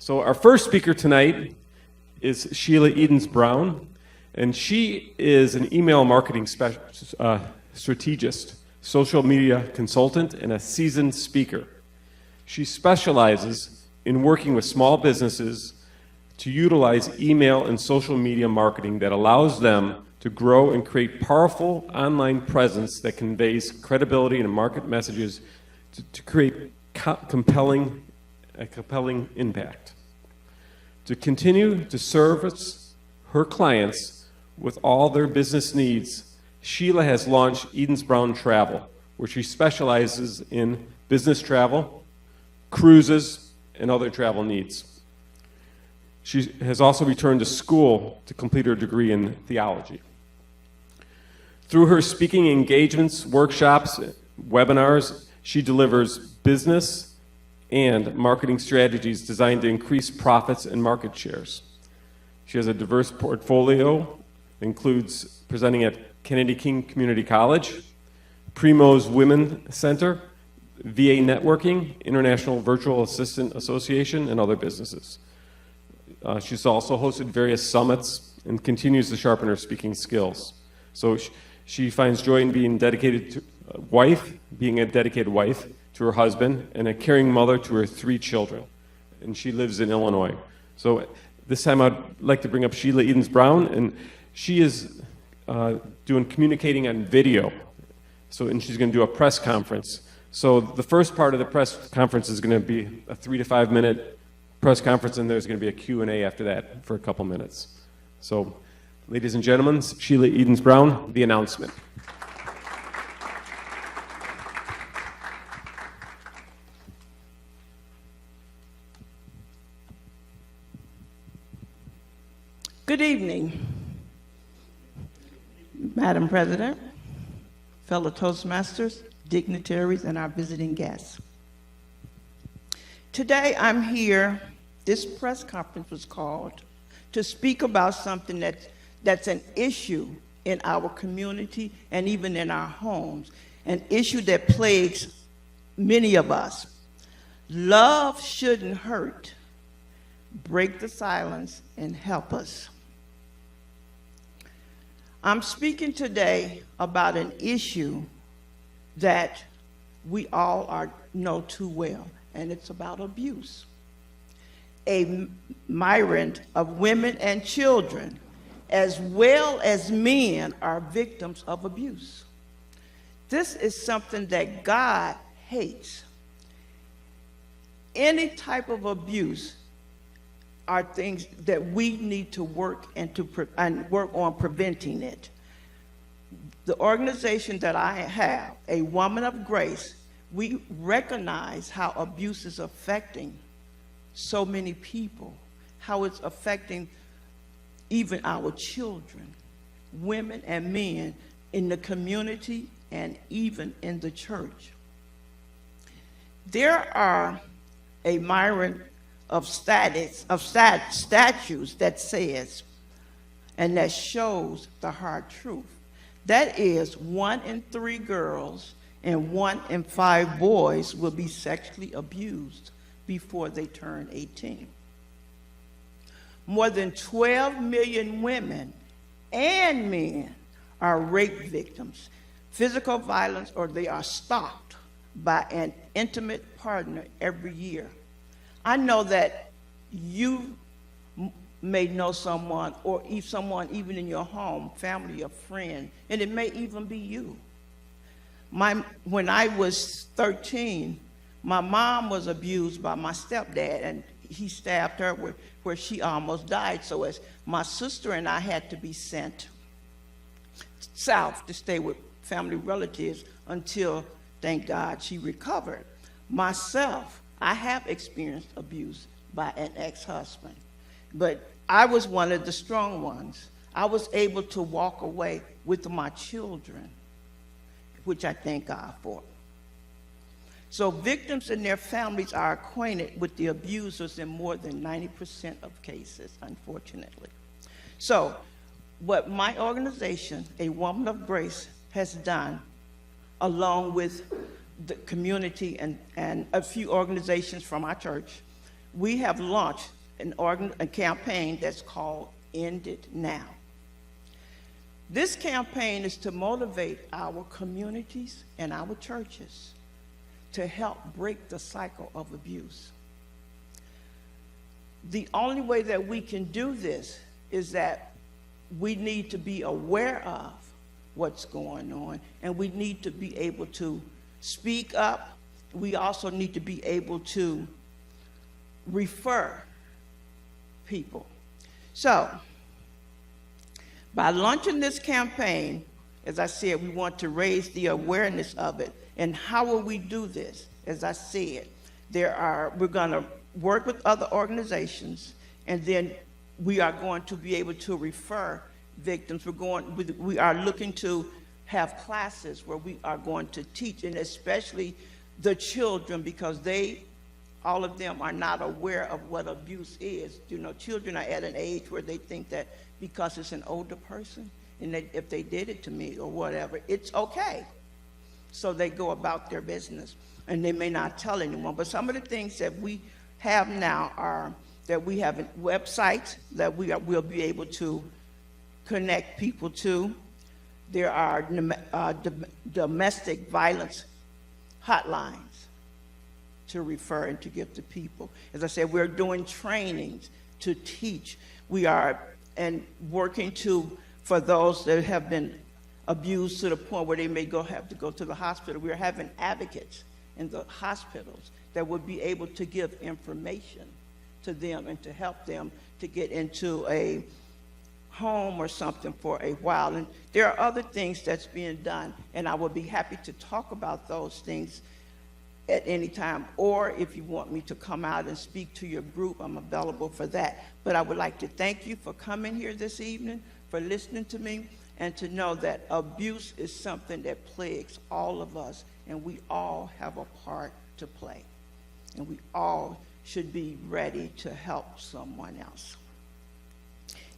So our first speaker tonight is Sheila Edens-Brown, and she is an email marketing strategist, social media consultant, and a seasoned speaker. She specializes in working with small businesses to utilize email and social media marketing that allows them to grow and create powerful online presence that conveys credibility and market messages to create a compelling impact. To continue to service her clients with all their business needs, Sheila has launched Edens-Brown Travel, where she specializes in business travel, cruises, and other travel needs. She has also returned to school to complete her degree in theology. Through her speaking engagements, workshops, webinars, she delivers business and marketing strategies designed to increase profits and market shares. She has a diverse portfolio, includes presenting at Kennedy King Community College, Primo's Women Center, VA Networking, International Virtual Assistant Association, and other businesses. She's also hosted various summits and continues to sharpen her speaking skills. So she finds joy in being a dedicated wife to her husband, and a caring mother to her 3 children. And she lives in Illinois. So this time I'd like to bring up Sheila Edens-Brown, and she is doing communicating on video. And she's going to do a press conference. So the first part of the press conference is going to be a 3 to 5 minute press conference, and there's going to be a Q&A after that for a couple minutes. So, ladies and gentlemen, Sheila Edens-Brown, the announcement. Good evening, Madam President, fellow Toastmasters, dignitaries, and our visiting guests. Today I'm here, this press conference was called to speak about something that's an issue in our community and even in our homes, an issue that plagues many of us. Love shouldn't hurt. Break the silence and help us. I'm speaking today about an issue that we all know too well, and it's about abuse. A myriad of women and children, as well as men, are victims of abuse. This is something that God hates. Any type of abuse are things that we need to work and work on preventing it. The organization that I have, A Woman of Grace, we recognize how abuse is affecting so many people, how it's affecting even our children, women and men in the community and even in the church. There are a myriad of statutes that says and that shows the hard truth. That is, 1 in 3 girls and 1 in 5 boys will be sexually abused before they turn 18. More than 12 million women and men are rape victims, physical violence, or they are stalked by an intimate partner every year. I know that you may know someone, or someone even in your home, family, a friend, and it may even be you. When I was 13, my mom was abused by my stepdad, and he stabbed her where she almost died. So as my sister and I had to be sent south to stay with family relatives until, thank God, she recovered. Myself, I have experienced abuse by an ex-husband, but I was one of the strong ones. I was able to walk away with my children, which I thank God for. So victims and their families are acquainted with the abusers in more than 90% of cases, unfortunately. So what my organization, A Woman of Grace, has done, along with the community and a few organizations from our church, we have launched a campaign that's called End It Now. This campaign is to motivate our communities and our churches to help break the cycle of abuse. The only way that we can do this is that we need to be aware of what's going on, and we need to be able to speak up. We also need to be able to refer people. So, by launching this campaign, as I said, we want to raise the awareness of it. And how will we do this? As I said, we're going to work with other organizations, and then we are going to be able to refer victims. We are looking to have classes where we are going to teach, and especially the children, because all of them are not aware of what abuse is. You know, children are at an age where they think that because it's an older person, and if they did it to me or whatever, it's okay. So they go about their business, and they may not tell anyone. But some of the things that we have now are that we have a website that we'll be able to connect people to. There are domestic violence hotlines to refer and to give to people. As I said, we're doing trainings to teach. We are working for those that have been abused to the point where they may have to go to the hospital. We're having advocates in the hospitals that would be able to give information to them and to help them to get into a home or something for a while. And there are other things that's being done, and I would be happy to talk about those things at any time. Or if you want me to come out and speak to your group, I'm available for that. But I would like to thank you for coming here this evening, for listening to me, and to know that abuse is something that plagues all of us, and we all have a part to play. And we all should be ready to help someone else.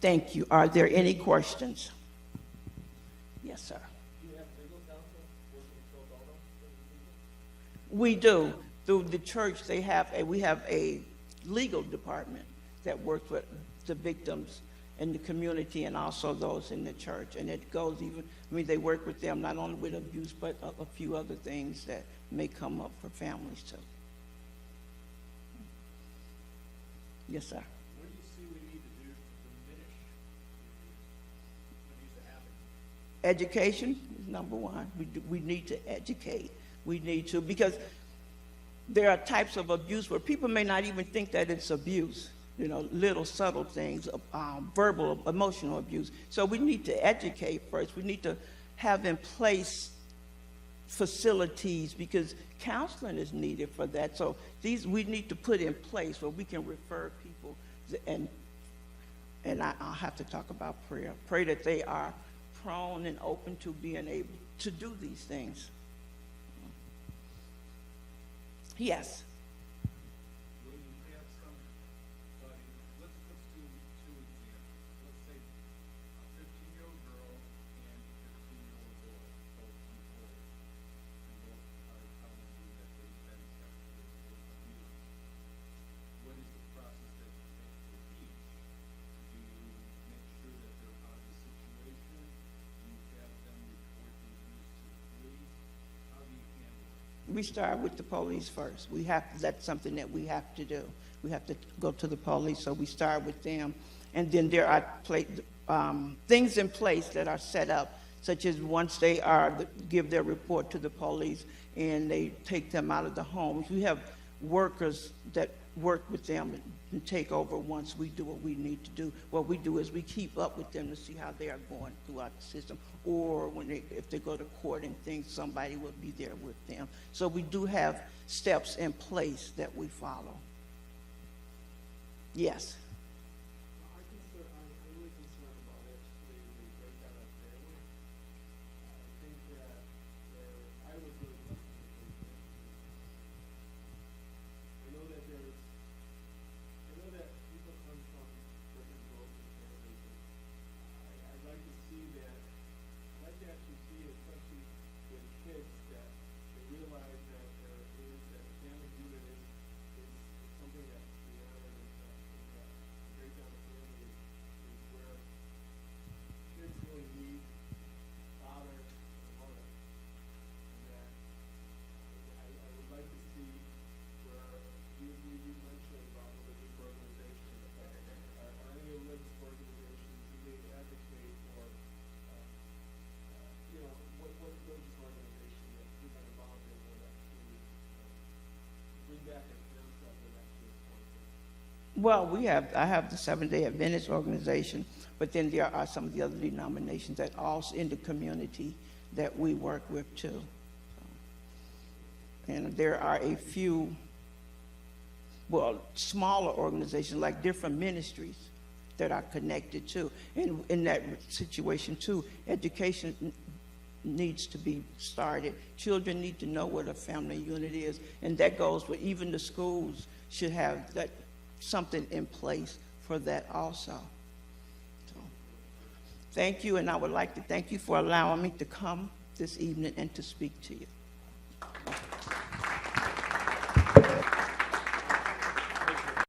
Thank you. Are there any questions? Yes, sir. Do you have legal counsel working pro bono? We do. Through the church, we have a legal department that works with the victims in the community and also those in the church. And it goes they work with them not only with abuse, but a few other things that may come up for families too. Yes, sir. What do you see we need to do to diminish abuse that happens? Education is number one. We need to educate. We need to, because there are types of abuse where people may not even think that it's abuse. You know, little subtle things, verbal, emotional abuse. So we need to educate first. We need to have in place facilities, because counseling is needed for that. So we need to put in place where we can refer people, and I'll have to talk about prayer. Pray that they are prone and open to being able to do these things. Yes. When you have somebody, let's do two examples. Let's say a 15-year-old girl and a 15-year-old boy, both employed, and both are telling you that they've been sexually abused. What is the process that you take for each? Do you make sure that they're out of the situation? Do you have them report the abuse to the police? How do you handle it? We start with the police first. That's something that we have to do. We have to go to the police, so we start with them. And then there are things in place that are set up, such as once they give their report to the police and they take them out of the homes, we have workers that work with them and take over once we do what we need to do. What we do is we keep up with them to see how they are going throughout the system, or if they go to court and things, somebody will be there with them. So we do have steps in place that we follow. Yes. I'm really concerned about it. They break out of family. I think that I was really lucky. I know that people come from different broken families. I'd like to see that. I'd like to actually see, especially with kids, that they realize that there is that family unit is something that we Well, I have the Seventh-day Adventist organization, but then there are some of the other denominations that also in the community that we work with too. And there are a few, well, smaller organizations like different ministries that are connected too. And in that situation too, education needs to be started. Children need to know what a family unit is, and that goes with even the schools should have that something in place for that also. So, thank you, and I would like to thank you for allowing me to come this evening and to speak to you.